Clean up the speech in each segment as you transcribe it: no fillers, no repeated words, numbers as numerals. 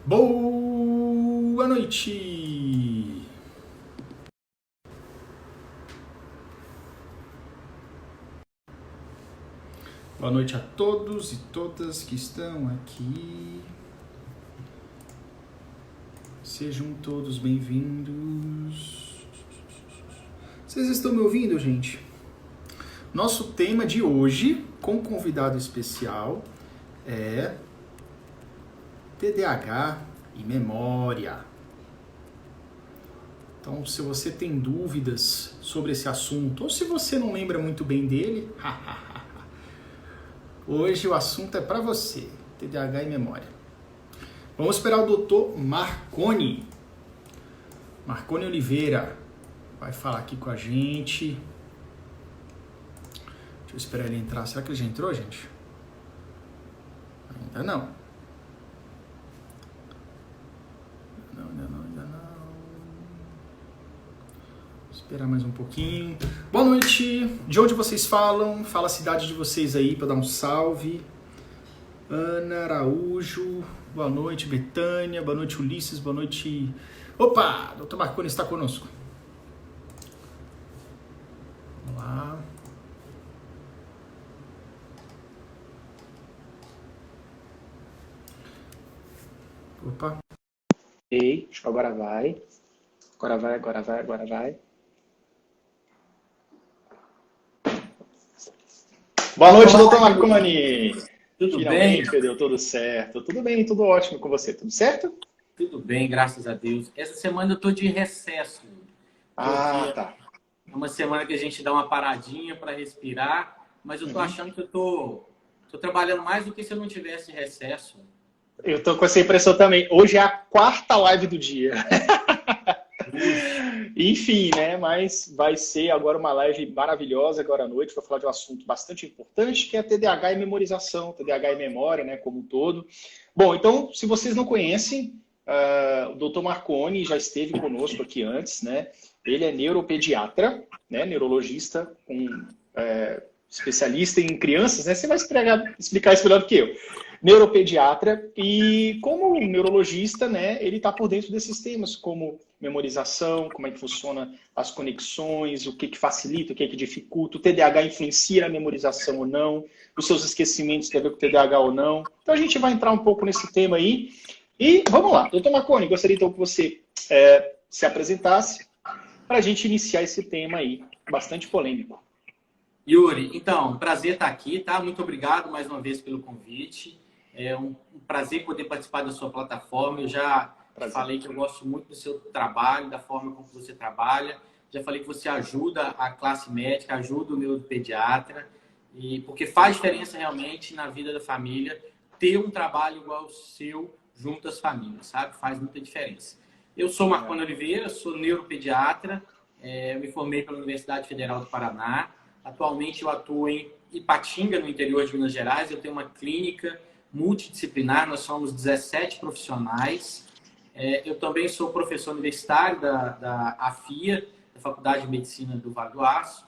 Boa noite! Boa noite a todos e todas que estão aqui. Sejam todos bem-vindos. Vocês estão me ouvindo, gente? Nosso tema de hoje, com convidado especial, é TDAH e memória. Então, se você tem dúvidas sobre esse assunto, ou se você não lembra muito bem dele, hoje o assunto é para você, TDAH e memória. Vamos esperar o doutor Marconi Oliveira, vai falar aqui com a gente. Deixa eu esperar ele entrar. Será que ele já entrou, gente? Ainda não. Ainda não. Vou esperar mais um pouquinho. Boa noite. De onde vocês falam? Fala a cidade de vocês aí para dar um salve. Ana Araújo. Boa noite, Betânia. Boa noite, Ulisses. Boa noite. Opa! Dr. Marconi está conosco. Vamos lá. Opa. Ei, acho que agora vai. Agora vai. Boa noite, doutor Marconi. Tudo Finalmente bem? deu tudo certo. Tudo bem, tudo ótimo com você. Tudo certo? Tudo bem, graças a Deus. Essa semana eu tô de recesso. Tá. É uma semana que a gente dá uma paradinha para respirar, mas eu tô achando que eu tô trabalhando mais do que se eu não tivesse recesso. Eu tô com essa impressão também. Hoje é a quarta live do dia. Enfim, né? Mas vai ser agora uma live maravilhosa agora à noite para falar de um assunto bastante importante, que é TDAH e memorização, TDAH e memória, né, como um todo. Bom, então, se vocês não conhecem, o Dr. Marconi já esteve conosco aqui antes, né? Ele é neuropediatra, né, neurologista, especialista em crianças, né? Você vai explicar isso melhor do que eu. Neuropediatra, e como neurologista, né, ele está por dentro desses temas, como memorização, como é que funciona as conexões, o que facilita, o que dificulta, o TDAH influencia na memorização ou não, os seus esquecimentos têm a ver com o TDAH ou não. Então a gente vai entrar um pouco nesse tema aí. E vamos lá, doutor Marconi, gostaria então que você se apresentasse para a gente iniciar esse tema aí, bastante polêmico. Yuri, então, prazer estar aqui, tá? Muito obrigado mais uma vez pelo convite. É um prazer poder participar da sua plataforma. Eu já falei que eu gosto muito do seu trabalho, da forma como você trabalha. Já falei que você ajuda a classe médica, ajuda o neuropediatra, porque faz diferença realmente na vida da família ter um trabalho igual ao seu junto às famílias, sabe? Faz muita diferença. Eu sou Marconi Oliveira, sou neuropediatra, eu me formei pela Universidade Federal do Paraná. Atualmente eu atuo em Ipatinga, no interior de Minas Gerais. Eu tenho uma clínica multidisciplinar, nós somos 17 profissionais. Eu também sou professor universitário da AFIA, da Faculdade de Medicina do Vale do Aço.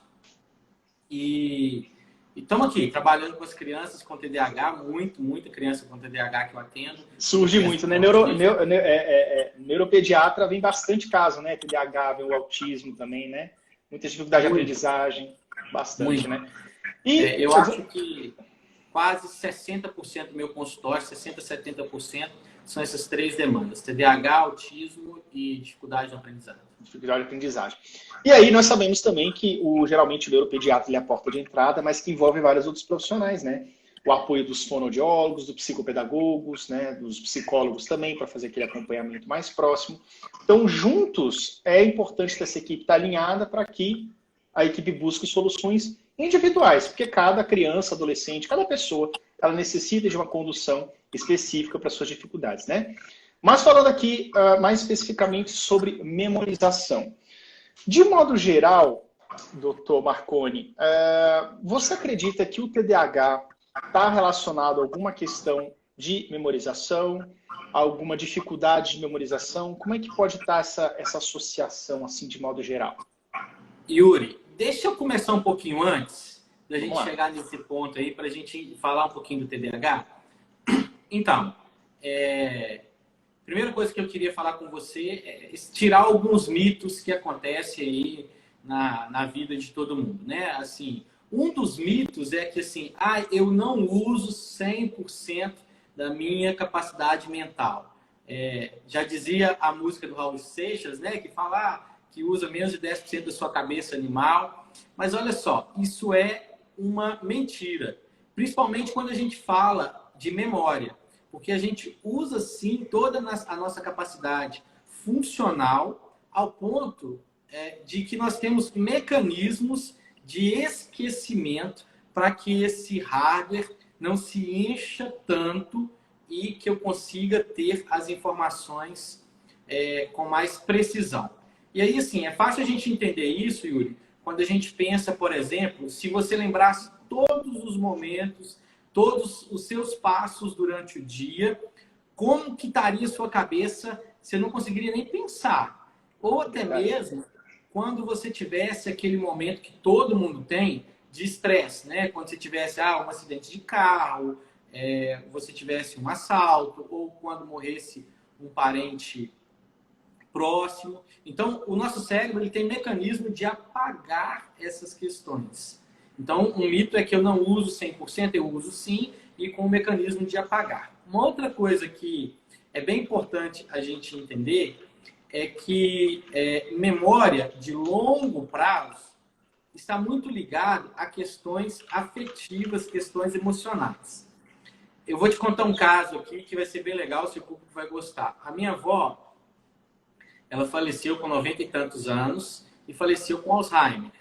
E estamos aqui, trabalhando com as crianças com TDAH, muita criança com TDAH que eu atendo. Surge muito, né? Neuropediatra vem bastante caso, né? TDAH, vem o autismo também, né? Muita dificuldade de aprendizagem, bastante, né? E eu acho que quase 60% do meu consultório, 60%, 70%, são essas três demandas: TDAH, autismo e dificuldade de aprendizagem. Dificuldade de aprendizagem. E aí nós sabemos também que geralmente o neuropediatra é a porta de entrada, mas que envolve vários outros profissionais, né? O apoio dos fonoaudiólogos, dos psicopedagogos, né? Dos psicólogos também, para fazer aquele acompanhamento mais próximo. Então, juntos, é importante que essa equipe está alinhada para que a equipe busque soluções individuais, porque cada criança, adolescente, cada pessoa, ela necessita de uma condução específica para suas dificuldades, né? Mas falando aqui mais especificamente sobre memorização. De modo geral, doutor Marconi, você acredita que o TDAH está relacionado a alguma questão de memorização, alguma dificuldade de memorização? Como é que pode estar essa associação, assim, de modo geral? Yuri, deixa eu começar um pouquinho antes da gente chegar nesse ponto aí, para a gente falar um pouquinho do TDAH. Então, primeira coisa que eu queria falar com você é tirar alguns mitos que acontecem aí na vida de todo mundo, né? Assim, um dos mitos é que, assim, eu não uso 100% da minha capacidade mental. Já dizia a música do Raul Seixas, né? Que fala que usa menos de 10% da sua cabeça animal. Mas olha só, isso é uma mentira. Principalmente quando a gente fala de memória. Porque a gente usa, sim, toda a nossa capacidade funcional ao ponto de que nós temos mecanismos de esquecimento para que esse hardware não se encha tanto e que eu consiga ter as informações com mais precisão. E aí, assim, é fácil a gente entender isso, Yuri, quando a gente pensa, por exemplo, se você lembrasse todos os momentos, todos os seus passos durante o dia, como que estaria a sua cabeça, você não conseguiria nem pensar. Ou até mesmo quando você tivesse aquele momento que todo mundo tem de estresse, né? Quando você tivesse um acidente de carro, você tivesse um assalto, ou quando morresse um parente próximo. Então, o nosso cérebro ele tem mecanismo de apagar essas questões. Então, um mito é que eu não uso 100%, eu uso sim, e com o mecanismo de apagar. Uma outra coisa que é bem importante a gente entender é que memória de longo prazo está muito ligado a questões afetivas, questões emocionais. Eu vou te contar um caso aqui que vai ser bem legal, se o público vai gostar. A minha avó, ela faleceu com 90 e tantos anos e faleceu com Alzheimer.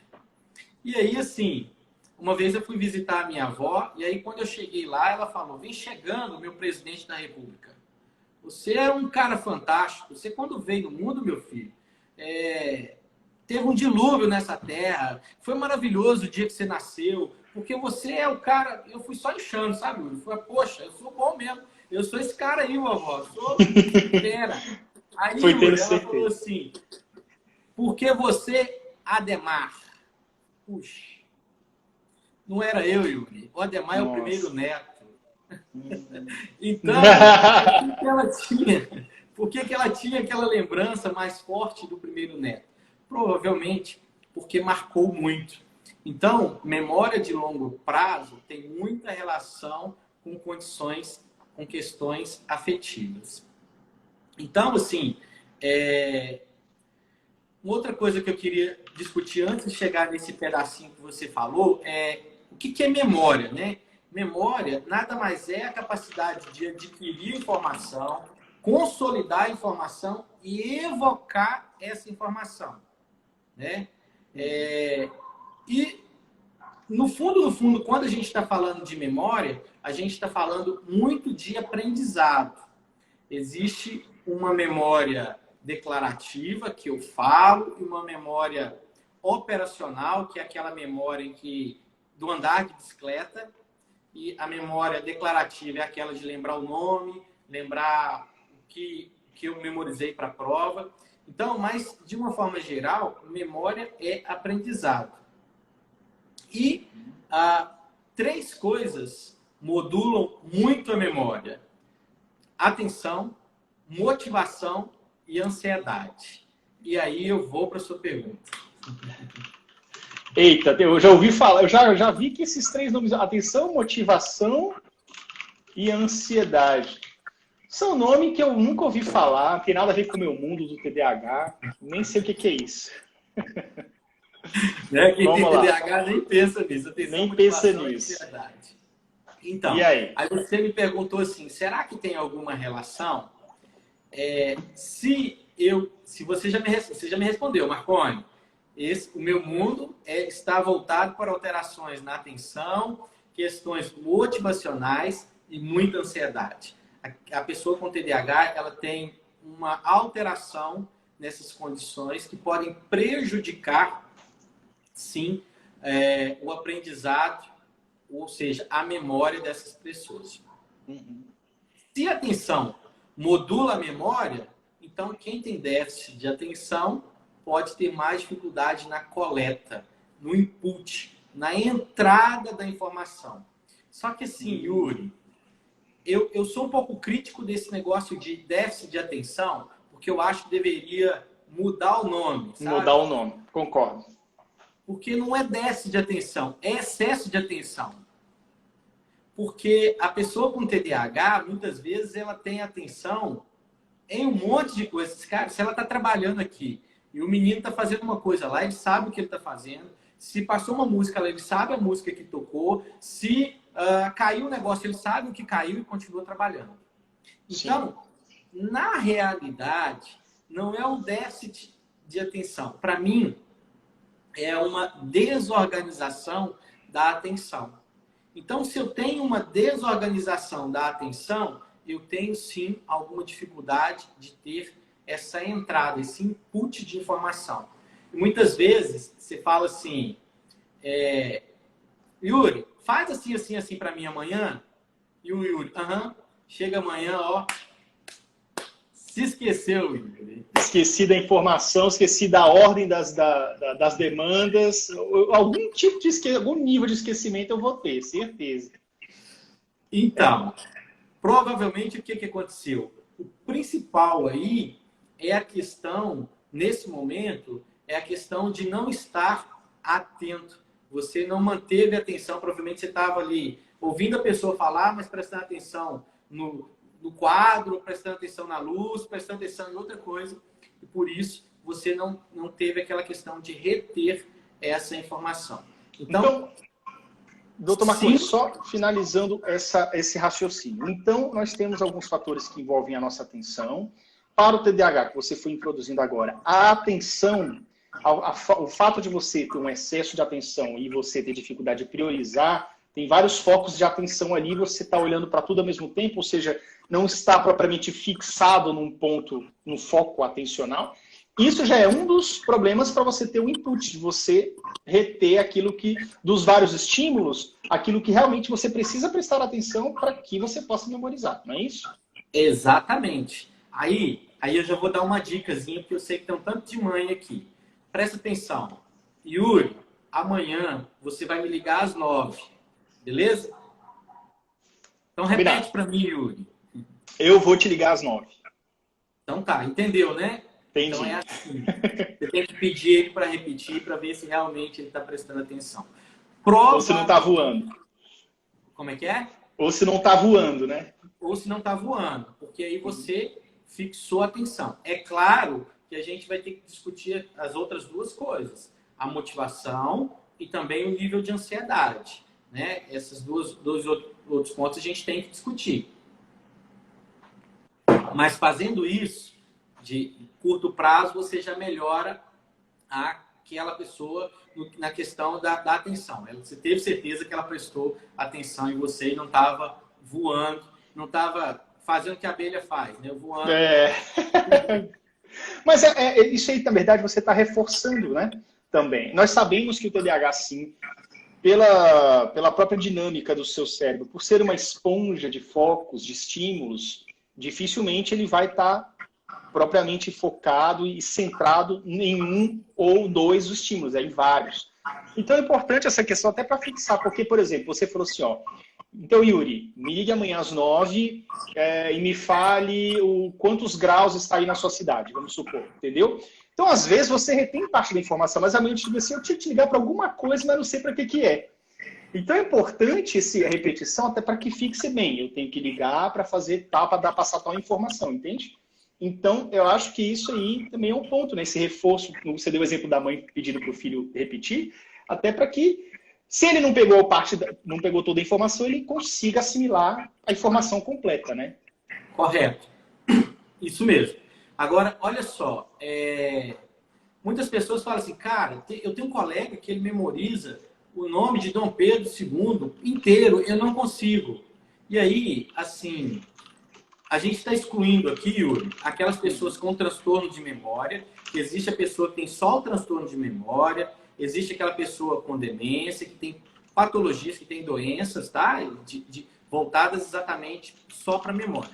E aí, assim, uma vez eu fui visitar a minha avó e aí quando eu cheguei lá, ela falou, vem chegando o meu presidente da República. Você é um cara fantástico. Você, quando veio no mundo, meu filho, teve um dilúvio nessa terra. Foi maravilhoso o dia que você nasceu. Porque você é o cara... Eu fui só inchando, sabe? Eu falei, poxa, eu sou bom mesmo. Eu sou esse cara aí, vovó. Eu sou fera. Aí, Yuri, ela falou assim, porque você, Ademar? Puxa, não era eu, Yuri. O Ademar é o primeiro neto. Então, por que ela tinha aquela lembrança mais forte do primeiro neto? Provavelmente porque marcou muito. Então, memória de longo prazo tem muita relação com questões afetivas. Então, assim, outra coisa que eu queria discutir antes de chegar nesse pedacinho que você falou é o que é memória, né? Memória nada mais é a capacidade de adquirir informação, consolidar a informação e evocar essa informação, né? E, no fundo, quando a gente está falando de memória, a gente está falando muito de aprendizado. Existe uma memória declarativa, que eu falo, e uma memória operacional, que é aquela memória do andar de bicicleta, e a memória declarativa é aquela de lembrar o nome, lembrar o que eu memorizei para a prova. Então, mas de uma forma geral, memória é aprendizado. E 3 coisas modulam muito a memória: atenção, motivação e ansiedade. E aí eu vou para a sua pergunta. Eita, eu já ouvi falar, eu já vi que esses 3 nomes, atenção, motivação e ansiedade, são nomes que eu nunca ouvi falar, não tem nada a ver com o meu mundo do TDAH, nem sei o que é isso. Quem tem TDAH nem pensa nisso. Atenção, nem pensa nisso. Ansiedade. Então, e aí você me perguntou assim, será que tem alguma relação? Se você já me respondeu, Marconi, o meu mundo está voltado para alterações na atenção, questões motivacionais e muita ansiedade. A pessoa com TDAH, ela tem uma alteração nessas condições que podem prejudicar, sim, o aprendizado, ou seja, a memória dessas pessoas. Se a atenção modula a memória, então quem tem déficit de atenção pode ter mais dificuldade na coleta, no input, na entrada da informação. Só que assim, Yuri, eu sou um pouco crítico desse negócio de déficit de atenção, porque eu acho que deveria mudar o nome, sabe? Mudar o nome, concordo. Porque não é déficit de atenção, é excesso de atenção. Porque a pessoa com TDAH, muitas vezes, ela tem atenção em um monte de coisas. Cara, se ela está trabalhando aqui e o menino está fazendo uma coisa lá, ele sabe o que ele está fazendo. Se passou uma música lá, ele sabe a música que tocou. Se caiu um negócio, ele sabe o que caiu e continua trabalhando. Então, na realidade, não é um déficit de atenção. Para mim, é uma desorganização da atenção. Então, se eu tenho uma desorganização da atenção, eu tenho sim alguma dificuldade de ter essa entrada, esse input de informação. E muitas vezes você fala assim, Yuri, faz assim, assim, assim para mim amanhã. E o Yuri, chega amanhã, ó, se esqueceu, Yuri. Esqueci da informação, esqueci da ordem das demandas. Algum tipo de algum nível de esquecimento eu vou ter, certeza. Então, provavelmente o que aconteceu? O principal aí é a questão, nesse momento, é a questão de não estar atento. Você não manteve a atenção, provavelmente você estava ali ouvindo a pessoa falar, mas prestando atenção no quadro, prestando atenção na luz, prestando atenção em outra coisa. E por isso você não teve aquela questão de reter essa informação. Então doutor Marconi, só finalizando esse raciocínio. Então, nós temos alguns fatores que envolvem a nossa atenção. Para o TDAH, que você foi introduzindo agora, a atenção, o fato de você ter um excesso de atenção e você ter dificuldade de priorizar, tem vários focos de atenção ali, você está olhando para tudo ao mesmo tempo, ou seja, não está propriamente fixado num ponto, no foco atencional. Isso já é um dos problemas para você ter o input, de você reter aquilo que, dos vários estímulos, aquilo que realmente você precisa prestar atenção para que você possa memorizar, não é isso? Exatamente. Aí eu já vou dar uma dicasinha, porque eu sei que tem um tanto de mãe aqui. Presta atenção. Yuri, amanhã você vai me ligar às 9, beleza? Então repete para mim, Yuri. Eu vou te ligar às 9. Então tá, entendeu, né? Entendi. Então é assim. Você tem que pedir ele para repetir, para ver se realmente ele está prestando atenção. Ou se não está voando. Como é que é? Ou se não está voando, né? Ou se não está voando. Porque aí você fixou a atenção. É claro que a gente vai ter que discutir as outras duas coisas. A motivação e também o nível de ansiedade. Né? Esses dois outros pontos a gente tem que discutir. Mas fazendo isso, de curto prazo, você já melhora aquela pessoa na questão da atenção. Você teve certeza que ela prestou atenção em você e não estava voando, não estava fazendo o que a abelha faz, né? Voando. Mas isso aí, na verdade, você está reforçando, né? Também. Nós sabemos que o TDAH, sim, pela própria dinâmica do seu cérebro, por ser uma esponja de focos, de estímulos, dificilmente ele vai estar propriamente focado e centrado em um ou dois estímulos, em vários. Então é importante essa questão até para fixar, porque, por exemplo, você falou assim, ó, então, Yuri, me ligue amanhã às 9 e me fale quantos graus está aí na sua cidade, vamos supor, entendeu? Então, às vezes, você retém parte da informação, mas amanhã eu te digo assim, eu tinha que te ligar para alguma coisa, mas não sei para que é. Então, é importante essa repetição até para que fixe bem. Eu tenho que ligar para fazer tal, para passar tal informação, entende? Então, eu acho que isso aí também é um ponto, né? Esse reforço, você deu o exemplo da mãe pedindo para o filho repetir, até para que, se ele não pegou toda a informação, ele consiga assimilar a informação completa, né? Correto. Isso mesmo. Agora, olha só, muitas pessoas falam assim, cara, eu tenho um colega que ele memoriza o nome de Dom Pedro II inteiro, eu não consigo. E aí, assim, a gente está excluindo aqui, Yuri, aquelas pessoas com transtorno de memória, que existe a pessoa que tem só o transtorno de memória, existe aquela pessoa com demência, que tem patologias, que tem doenças, tá? Voltadas exatamente só para a memória.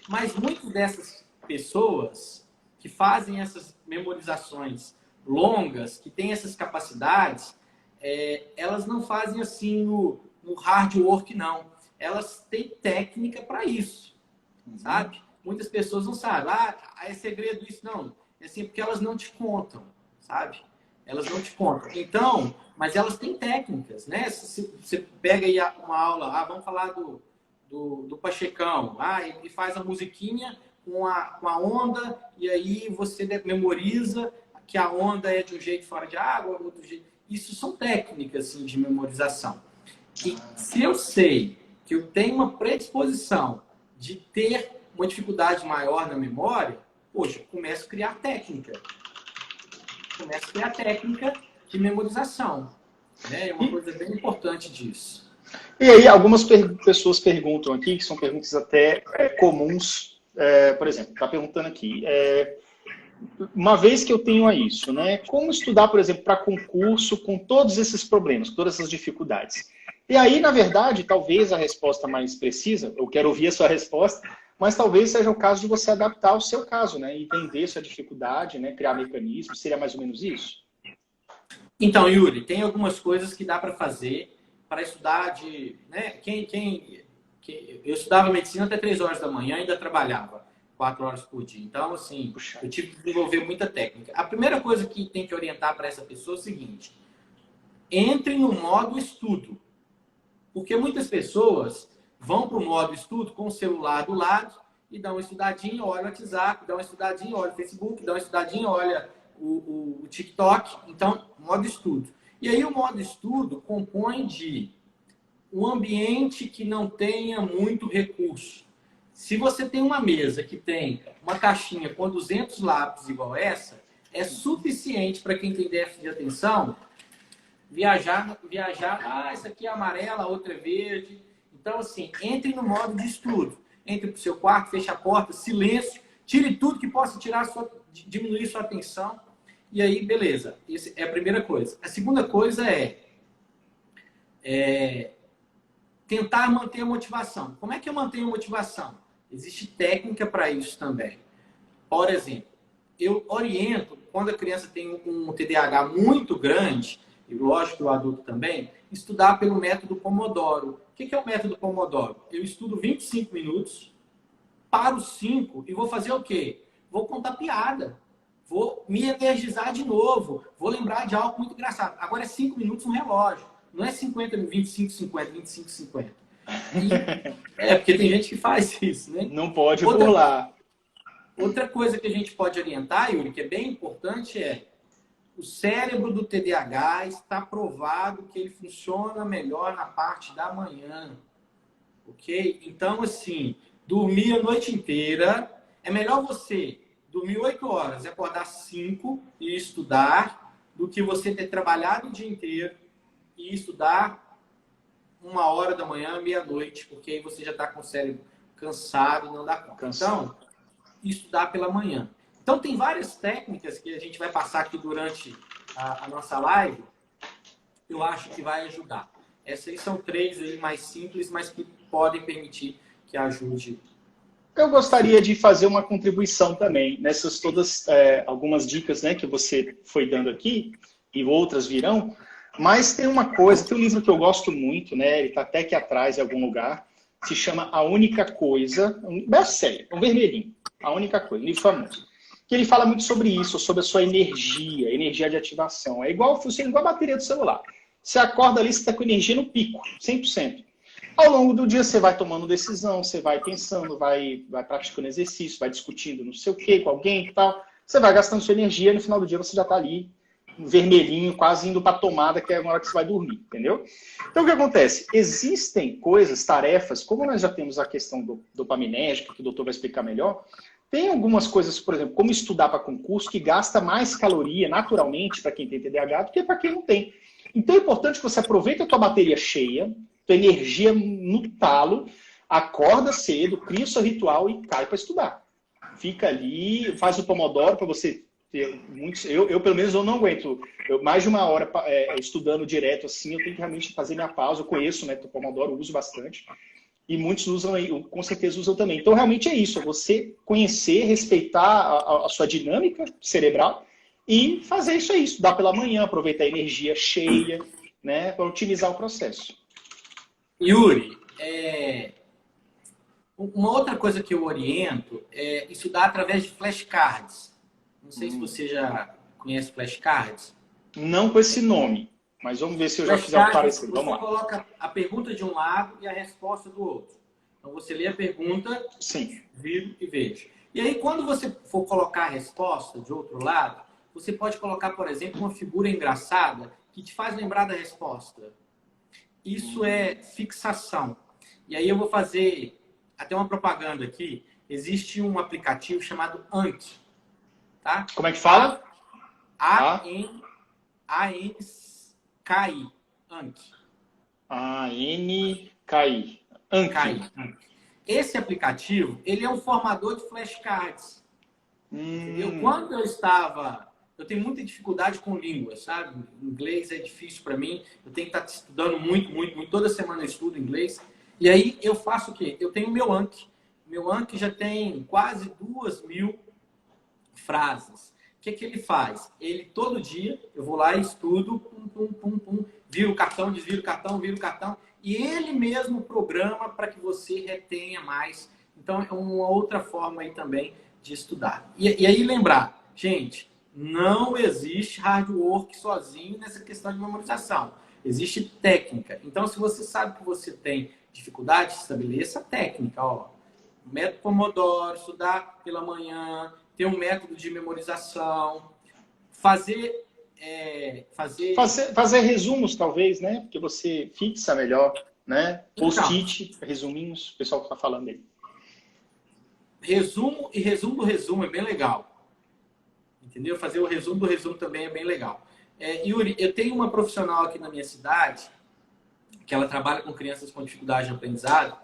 Mas muitas dessas pessoas que fazem essas memorizações longas, que têm essas capacidades, elas não fazem assim no hard work, não. elas têm técnica para isso, sabe? Muitas pessoas não sabem. É segredo isso. Não. É assim, porque elas não te contam, sabe? Elas não te contam. Então, mas elas têm técnicas, né? Se você pega aí uma aula, vamos falar do Pachecão, e faz a musiquinha com a onda, e aí você memoriza que a onda é de um jeito fora de água, outro jeito. Isso são técnicas assim, de memorização. E se eu sei que eu tenho uma predisposição de ter uma dificuldade maior na memória, poxa, eu começo a criar técnica. Começo a criar técnica de memorização. Né? É uma coisa bem importante disso. E aí, algumas pessoas perguntam aqui, que são perguntas até comuns. Por exemplo, está perguntando aqui, uma vez que eu tenho isso, né? Como estudar, por exemplo, para concurso com todos esses problemas, todas essas dificuldades? E aí, na verdade, talvez a resposta mais precisa, eu quero ouvir a sua resposta, mas talvez seja o caso de você adaptar o seu caso, né? Entender sua dificuldade, né? Criar mecanismos, seria mais ou menos isso? Então, Yuri, tem algumas coisas que dá para fazer para estudar né? Eu estudava medicina até 3 horas da manhã e ainda trabalhava 4 horas por dia. Então, assim, eu tive que desenvolver muita técnica. A primeira coisa que tem que orientar para essa pessoa é o seguinte: entre no modo estudo. Porque muitas pessoas vão para o modo estudo com o celular do lado e dão uma estudadinha, olha o WhatsApp, dão uma estudadinha, olha o Facebook, dão uma estudadinha, olha o TikTok. Então, modo estudo. E aí o modo estudo compõe de um ambiente que não tenha muito recurso. Se você tem uma mesa que tem uma caixinha com 200 lápis igual essa, é suficiente para quem tem déficit de atenção viajar, essa aqui é amarela, a outra é verde. Então, assim, entre no modo de estudo. Entre para o seu quarto, feche a porta, silêncio, tire tudo que possa diminuir sua atenção. E aí, beleza. Essa é a primeira coisa. A segunda coisa é tentar manter a motivação. Como é que eu mantenho a motivação? Existe técnica para isso também. Por exemplo, eu oriento, quando a criança tem um TDAH muito grande, e lógico o adulto também, estudar pelo método Pomodoro. O que é o método Pomodoro? Eu estudo 25 minutos, paro 5 e vou fazer o quê? Vou contar piada. Vou me energizar de novo. Vou lembrar de algo muito engraçado. Agora é 5 minutos no relógio. Não é 50, 25, 50, 25, 50. Porque tem gente que faz isso, né? Não pode pular. Outra coisa que a gente pode orientar, Yuri, que é bem importante, o cérebro do TDAH está provado que ele funciona melhor na parte da manhã. Ok? Então, assim, dormir a noite inteira, é melhor você dormir 8 horas e acordar 5 e estudar, do que você ter trabalhado o dia inteiro e estudar 1 hora da manhã, meia-noite, porque aí você já está com o cérebro cansado e não dá conta. Então, estudar pela manhã. Então, tem várias técnicas que a gente vai passar aqui durante a nossa live, eu acho que vai ajudar. Essas aí são 3 aí mais simples, mas que podem permitir que ajude. Eu gostaria de fazer uma contribuição também nessas todas, algumas dicas, né, que você foi dando aqui, e outras virão, mas tem uma coisa, tem um livro que eu gosto muito, né, ele está até aqui atrás em algum lugar, se chama A Única Coisa, um best-seller, um vermelhinho, A Única Coisa, um livro famoso. Que ele fala muito sobre isso, sobre a sua energia de ativação. É funciona igual a bateria do celular. Você acorda ali, você está com energia no pico, 100%. Ao longo do dia, você vai tomando decisão, você vai pensando, vai praticando exercício, vai discutindo não sei o quê com alguém e tal. Você vai gastando sua energia, no final do dia você já está ali, vermelhinho, quase indo para a tomada, que é a hora que você vai dormir, entendeu? Então, o que acontece? Existem coisas, tarefas, como nós já temos a questão dopaminérgica, que o doutor vai explicar melhor. Tem algumas coisas, por exemplo, como estudar para concurso, que gasta mais caloria naturalmente para quem tem TDAH do que para quem não tem. Então é importante que você aproveite a tua bateria cheia, tua energia no talo, acorda cedo, cria o seu ritual e cai para estudar. Fica ali, faz o Pomodoro para você ter muitos... Eu, pelo menos, eu não aguento. Mais de 1 hora estudando direto assim, eu tenho que realmente fazer minha pausa. Eu conheço o método Pomodoro, uso bastante. E muitos usam aí, com certeza usam também. Então, realmente é isso. É você conhecer, respeitar a sua dinâmica cerebral e fazer isso aí. Estudar pela manhã, aproveitar a energia cheia, né, para otimizar o processo. Yuri, Uma outra coisa que eu oriento é estudar através de flashcards. Não sei se você já conhece flashcards. Não com esse nome, mas vamos ver se eu já fiz algo parecido. Vamos lá. Você coloca a pergunta de um lado e a resposta do outro. Então, você lê a pergunta, sim, viro e vejo. E aí, quando você for colocar a resposta de outro lado, você pode colocar, por exemplo, uma figura engraçada que te faz lembrar da resposta. Isso é fixação. E aí eu vou fazer até uma propaganda aqui. Existe um aplicativo chamado Anki. Tá? Como é que fala? A-N-K-I. Anki. A-N-K-I. Anki. Esse aplicativo, ele é um formador de flashcards. Entendeu? Quando eu tenho muita dificuldade com línguas, sabe? Inglês é difícil para mim. Eu tenho que estar estudando muito. Toda semana eu estudo inglês. E aí eu faço o quê? Eu tenho o meu Anki. Meu Anki já tem quase 2.000 frases. O que ele faz? Ele, todo dia, eu vou lá e estudo, viro o cartão, desviro o cartão, viro o cartão, e ele mesmo programa para que você retenha mais. Então, é uma outra forma aí também de estudar. E aí lembrar, gente, não existe hard work sozinho nessa questão de memorização. Existe técnica. Então, se você sabe que você tem dificuldade, estabeleça a técnica. Ó. Método Pomodoro, estudar pela manhã, ter um método de memorização, fazer resumos, talvez, né? Porque você fixa melhor, né? Post-it, resuminhos, o pessoal que está falando aí. Resumo e resumo do resumo é bem legal. Entendeu? Fazer o resumo do resumo também é bem legal. Yuri, eu tenho uma profissional aqui na minha cidade que ela trabalha com crianças com dificuldade de aprendizado,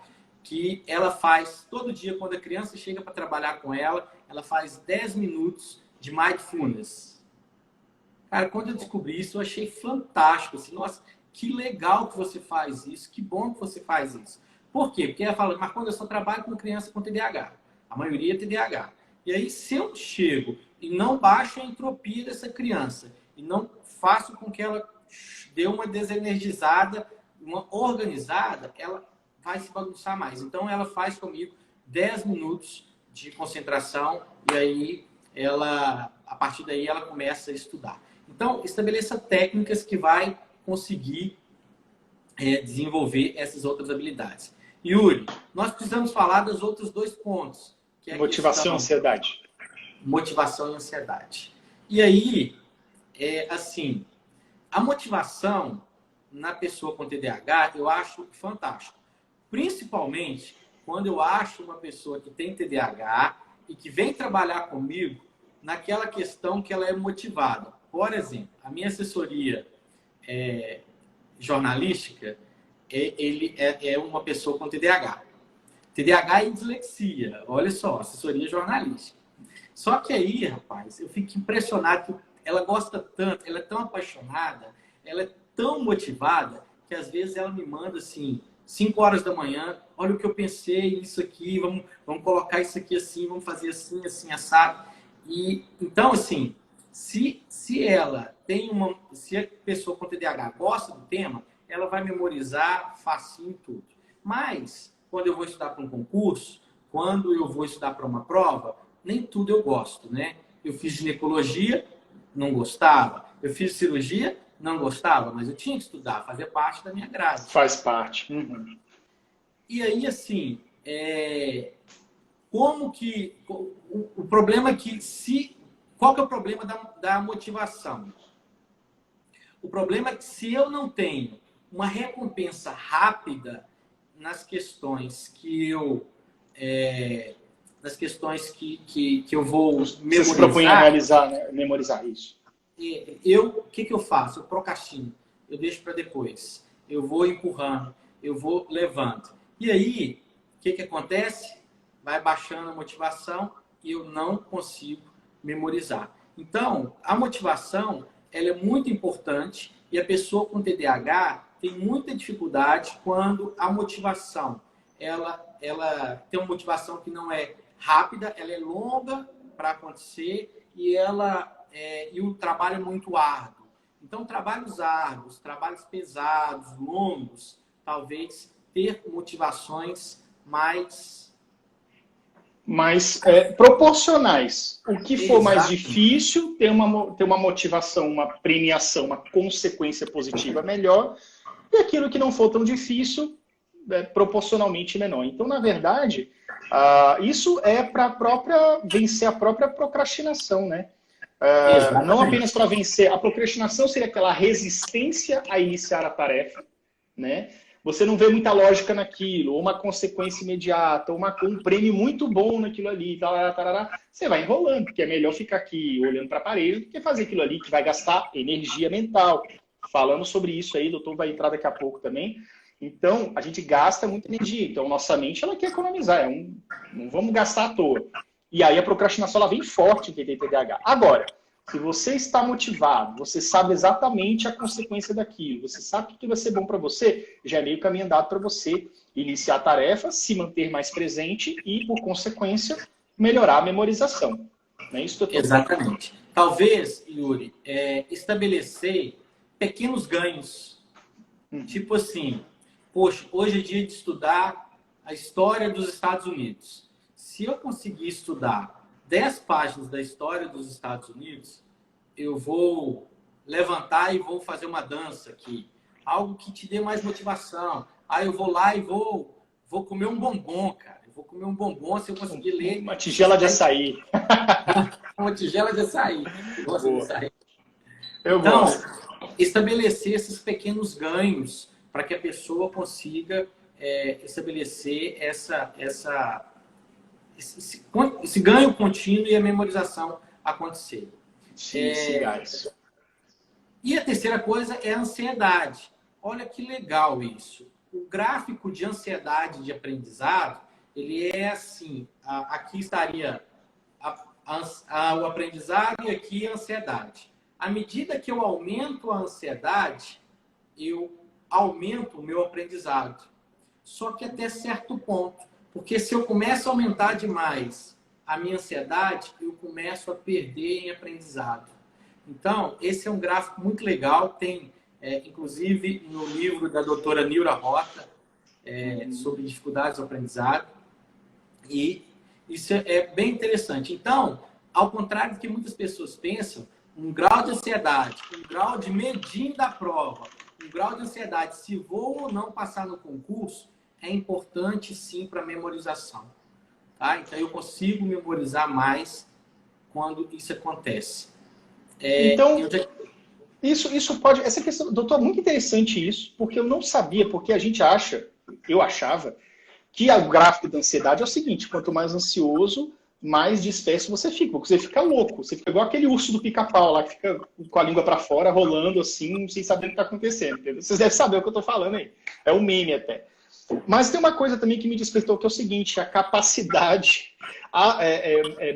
que ela faz todo dia, quando a criança chega para trabalhar com ela, ela faz 10 minutos de mindfulness. Cara, quando eu descobri isso, eu achei fantástico. Assim, nossa, que legal que você faz isso, que bom que você faz isso. Por quê? Porque ela fala, mas quando eu só trabalho com criança com TDAH, a maioria é TDAH. E aí, se eu chego e não baixo a entropia dessa criança, e não faço com que ela dê uma desenergizada, uma organizada, ela vai se bagunçar mais. Então, ela faz comigo 10 minutos de concentração e aí a partir daí, ela começa a estudar. Então, estabeleça técnicas que vai conseguir desenvolver essas outras habilidades. Yuri, nós precisamos falar dos outros 2 pontos. Que é motivação e ansiedade. Motivação e ansiedade. E aí, assim, a motivação na pessoa com TDAH, eu acho fantástico. Principalmente quando eu acho uma pessoa que tem TDAH e que vem trabalhar comigo naquela questão que ela é motivada. Por exemplo, a minha assessoria jornalística, ele é uma pessoa com TDAH. TDAH e dislexia. Olha só, assessoria jornalística. Só que aí, rapaz, eu fico impressionado que ela gosta tanto, ela é tão apaixonada, ela é tão motivada, que às vezes ela me manda assim, 5 horas da manhã, olha o que eu pensei nisso aqui, vamos colocar isso aqui assim, vamos fazer assim, assim, assado. E, então, assim, se a pessoa com TDAH gosta do tema, ela vai memorizar facinho tudo. Mas, quando eu vou estudar para um concurso, quando eu vou estudar para uma prova, nem tudo eu gosto, né? Eu fiz ginecologia, não gostava. Eu fiz cirurgia, não gostava, mas eu tinha que estudar, fazia parte da minha grade. Faz parte. E aí, assim, como que... O problema é que qual que é o problema da motivação? O problema é que se eu não tenho uma recompensa rápida nas questões que eu... nas questões que eu vou memorizar... Você se propõe a realizar, né? Memorizar isso. O que eu faço? Eu procrastino. Eu deixo para depois. Eu vou empurrando. Eu vou levando. E aí, o que acontece? Vai baixando a motivação e eu não consigo memorizar. Então, a motivação ela é muito importante e a pessoa com TDAH tem muita dificuldade quando a motivação ela tem uma motivação que não é rápida, ela é longa para acontecer e o trabalho é muito árduo. Então, trabalhos árduos, trabalhos pesados, longos, talvez ter motivações mais proporcionais. O que for mais Exatamente. difícil, ter uma motivação, uma premiação, uma consequência positiva melhor, e aquilo que não for tão difícil, proporcionalmente menor. Então, na verdade, isso é para vencer a própria procrastinação, né? Não apenas para vencer. A procrastinação seria aquela resistência a iniciar a tarefa, né? Você não vê muita lógica naquilo, ou uma consequência imediata, ou um prêmio muito bom naquilo ali, tarará, você vai enrolando, porque é melhor ficar aqui olhando para a parede do que fazer aquilo ali que vai gastar energia mental. Falamos sobre isso aí, o doutor vai entrar daqui a pouco também. Então, a gente gasta muita energia. Então, nossa mente, ela quer economizar. Não vamos gastar à toa. E aí, a procrastinação, ela vem forte em quem tem TDAH. Agora, se você está motivado, você sabe exatamente a consequência daquilo, você sabe o que vai ser bom para você, já é meio caminho andado para você iniciar a tarefa, se manter mais presente e, por consequência, melhorar a memorização. Não é isso, doutor? Exatamente. Talvez, Yuri, estabelecer pequenos ganhos. Tipo assim, poxa, hoje é dia de estudar a história dos Estados Unidos. Se eu conseguir estudar 10 páginas da história dos Estados Unidos, eu vou levantar e vou fazer uma dança aqui. Algo que te dê mais motivação. Aí eu vou lá e vou comer um bombom, cara. Eu vou comer um bombom se eu conseguir ler. Uma tigela de açaí. Uma tigela de açaí. Eu gosto de açaí. Eu então, gosto. Estabelecer esses pequenos ganhos para que a pessoa consiga estabelecer esse ganho contínuo e a memorização acontecer. E a terceira coisa é a ansiedade. Olha que legal isso. O gráfico de ansiedade de aprendizado, ele é assim, aqui estaria o aprendizado e aqui a ansiedade. À medida que eu aumento a ansiedade, eu aumento o meu aprendizado. Só que até certo ponto. Porque se eu começo a aumentar demais a minha ansiedade, eu começo a perder em aprendizado. Então, esse é um gráfico muito legal. Tem, inclusive, no livro da doutora Nilra Rota, sobre dificuldades do aprendizado. E isso é bem interessante. Então, ao contrário do que muitas pessoas pensam, um grau de ansiedade, um grau de medinho da prova, um grau de ansiedade, se vou ou não passar no concurso, é importante sim para a memorização. Tá? Então, eu consigo memorizar mais quando isso acontece. Então, isso pode... Essa questão, doutor, muito interessante isso, porque eu não sabia, porque a gente eu achava, que o gráfico da ansiedade é o seguinte, quanto mais ansioso, mais disperso você fica, porque você fica louco, você fica igual aquele urso do pica-pau lá, que fica com a língua para fora, rolando assim, sem saber o que está acontecendo. Entendeu? Vocês devem saber o que eu estou falando aí. É um meme até. Mas tem uma coisa também que me despertou, que é o seguinte, a capacidade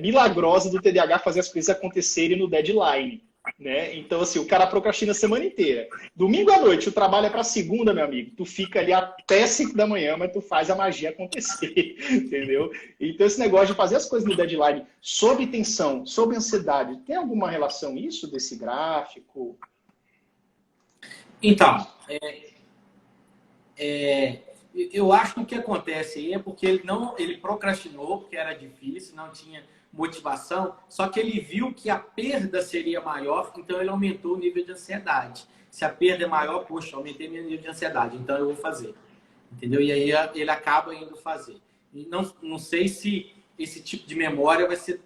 milagrosa do TDAH fazer as coisas acontecerem no deadline. Né? Então, assim, o cara procrastina a semana inteira. Domingo à noite, o trabalho é para segunda, meu amigo. Tu fica ali até 5 da manhã, mas tu faz a magia acontecer, entendeu? Então, esse negócio de fazer as coisas no deadline sob tensão, sob ansiedade, tem alguma relação isso desse gráfico? Então, eu acho que o que acontece aí é porque ele procrastinou, porque era difícil, não tinha motivação, só que ele viu que a perda seria maior, então ele aumentou o nível de ansiedade. Se a perda é maior, poxa, aumentei meu nível de ansiedade, então eu vou fazer. Entendeu? E aí ele acaba indo fazer. E não sei se esse tipo de memória vai ser,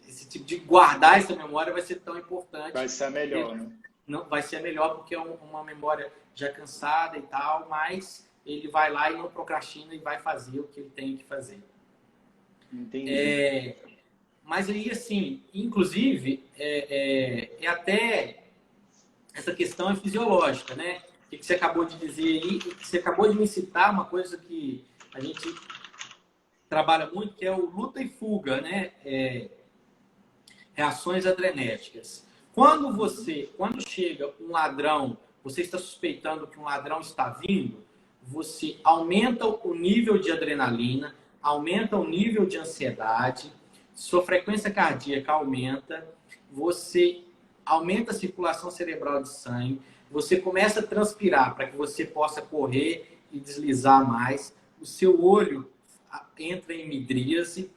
esse tipo de guardar essa memória vai ser tão importante. Vai ser a melhor, né? Não vai ser a melhor porque é uma memória já cansada e tal, mas ele vai lá e não procrastina e vai fazer o que ele tem que fazer. Entendi. Mas aí, assim, inclusive, até essa questão é fisiológica, né? O que você acabou de dizer aí, você acabou de me citar uma coisa que a gente trabalha muito, que é o luta e fuga, né? Reações adrenérgicas. Quando chega um ladrão, você está suspeitando que um ladrão está vindo, você aumenta o nível de adrenalina, aumenta o nível de ansiedade, sua frequência cardíaca aumenta, você aumenta a circulação cerebral de sangue, você começa a transpirar para que você possa correr e deslizar mais. O seu olho entra em midríase.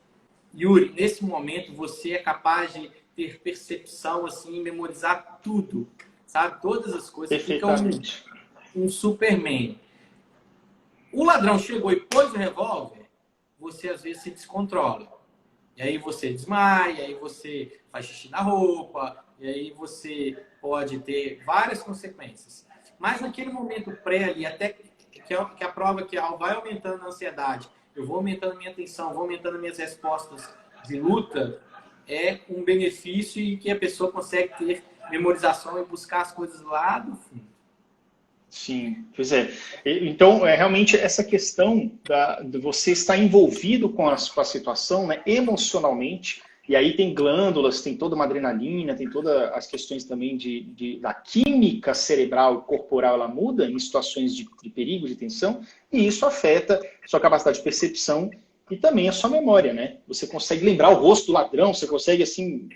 Yuri, nesse momento você é capaz de ter percepção, assim, memorizar tudo, sabe? Todas as coisas. Fica um Superman. O ladrão chegou e pôs o revólver, você às vezes se descontrola. E aí você desmaia, aí você faz xixi na roupa, e aí você pode ter várias consequências. Mas naquele momento pré ali, até que a prova que vai aumentando a ansiedade, eu vou aumentando a minha atenção, vou aumentando as minhas respostas de luta, é um benefício e que a pessoa consegue ter memorização e buscar as coisas lá do fundo. Sim, pois é. Então, realmente essa questão de você estar envolvido com a situação, né, emocionalmente, e aí tem glândulas, tem toda uma adrenalina, tem todas as questões também da química cerebral e corporal, ela muda em situações de perigo, de tensão, e isso afeta a sua capacidade de percepção e também a sua memória, né? Você consegue lembrar o rosto do ladrão, você consegue, assim,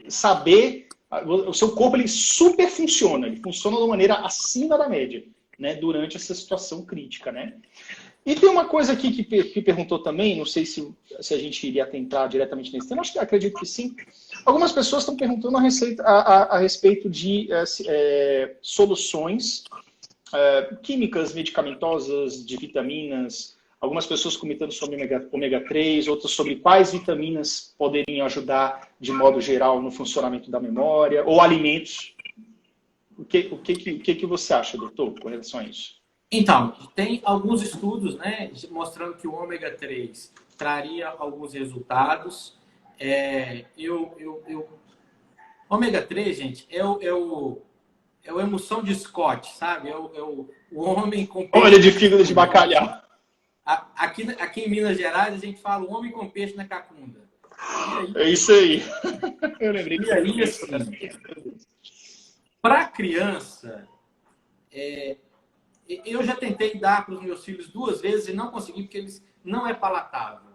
saber... O seu corpo, ele super funciona, ele funciona de uma maneira acima da média, né, durante essa situação crítica, né? E tem uma coisa aqui que perguntou também, não sei se a gente iria atentar diretamente nesse tema, acredito que sim. Algumas pessoas estão perguntando a respeito de soluções químicas, medicamentosas, de vitaminas. Algumas pessoas comentando sobre ômega 3, outras sobre quais vitaminas poderiam ajudar de modo geral no funcionamento da memória, ou alimentos. O que você acha, doutor, com relação a isso? Então, tem alguns estudos, né, mostrando que o ômega 3 traria alguns resultados. Ômega 3, gente, é o emoção de Scott, sabe? É o homem com... Olha de fígado de bacalhau. Aqui em Minas Gerais, a gente fala o homem com peixe na cacunda. É isso aí. Eu lembrei e aí, assim, para criança, eu já tentei dar para os meus filhos 2 vezes e não consegui, porque eles não é palatável.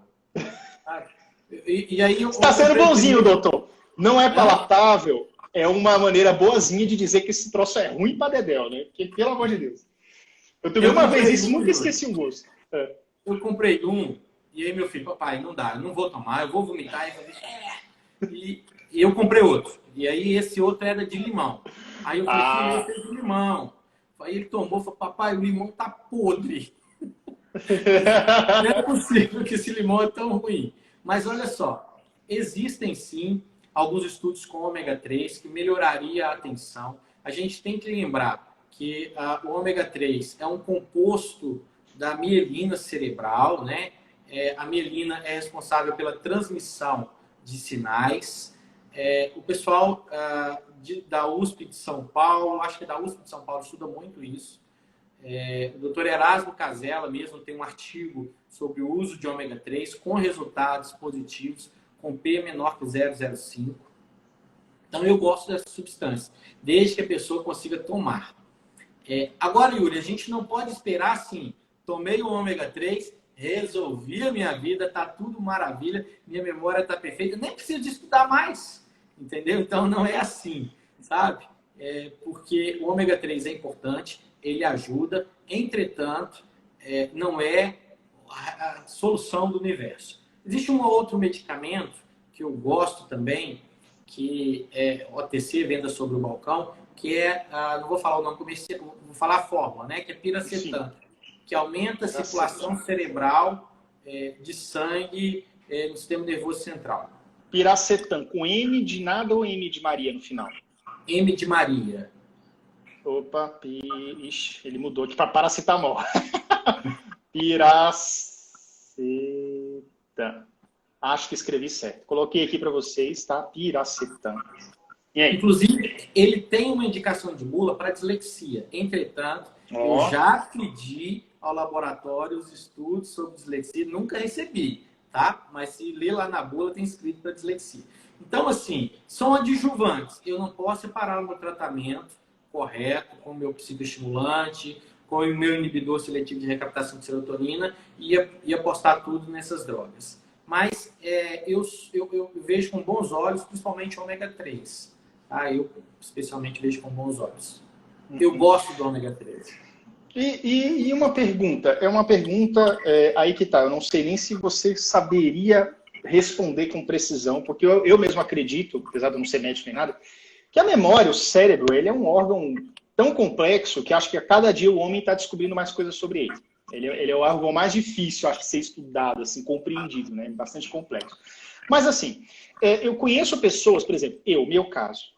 E aí está sendo bonzinho, doutor. Não é palatável, é uma maneira boazinha de dizer que esse troço é ruim para dedéu, né? Porque, pelo amor de Deus. Eu tomei uma vez isso, nunca esqueci um gosto. Eu comprei um, e aí meu filho, papai, não dá, eu não vou tomar, eu vou vomitar. E eu comprei outro. E aí esse outro era de limão. Aí eu falei, esse é de limão. Aí ele tomou e falou, papai, o limão tá podre. Não é possível que esse limão é tão ruim. Mas olha só, existem sim alguns estudos com ômega 3 que melhoraria a atenção. A gente tem que lembrar que o ômega 3 é um composto da mielina cerebral, né? A mielina é responsável pela transmissão de sinais. O pessoal da USP de São Paulo, acho que da USP de São Paulo, estuda muito isso. O doutor Erasmo Casella mesmo tem um artigo sobre o uso de ômega 3 com resultados positivos, com P menor que 0,05. Então, eu gosto dessa substância, desde que a pessoa consiga tomar. Agora, Yuri, a gente não pode esperar assim, tomei o ômega 3, resolvi a minha vida, tá tudo maravilha, minha memória tá perfeita, nem preciso de estudar mais, entendeu? Então, não é assim, sabe? Porque o ômega 3 é importante, ele ajuda, entretanto, não é a solução do universo. Existe um outro medicamento que eu gosto também, que é OTC, venda sobre o balcão, que não vou falar o nome comercial, vou falar a fórmula, né? Que é piracetam, que aumenta a circulação cerebral de sangue no sistema nervoso central. Piracetam, com M de nada ou M de Maria no final? M de Maria. Opa, ixi, ele mudou aqui para paracetamol. Piracetam. Acho que escrevi certo. Coloquei aqui para vocês, tá? Piracetam. Inclusive, ele tem uma indicação de bula para dislexia. Entretanto, eu já pedi ao laboratório os estudos sobre dislexia, nunca recebi, tá? Mas se ler lá na bula, tem escrito para dislexia. Então, assim, são adjuvantes. Eu não posso separar o meu tratamento correto com o meu psicoestimulante, com o meu inibidor seletivo de recaptação de serotonina e apostar tudo nessas drogas. Mas eu vejo com bons olhos, principalmente o ômega 3. Tá? Eu, especialmente, vejo com bons olhos. Eu gosto do ômega 3. E uma pergunta, aí que tá, eu não sei nem se você saberia responder com precisão, porque eu mesmo acredito, apesar de eu não ser médico nem nada, que a memória, o cérebro, ele é um órgão tão complexo que acho que a cada dia o homem está descobrindo mais coisas sobre ele. Ele é o órgão mais difícil, acho, de ser estudado, assim, compreendido, né? Bastante complexo. Mas, assim, eu conheço pessoas, por exemplo, meu caso.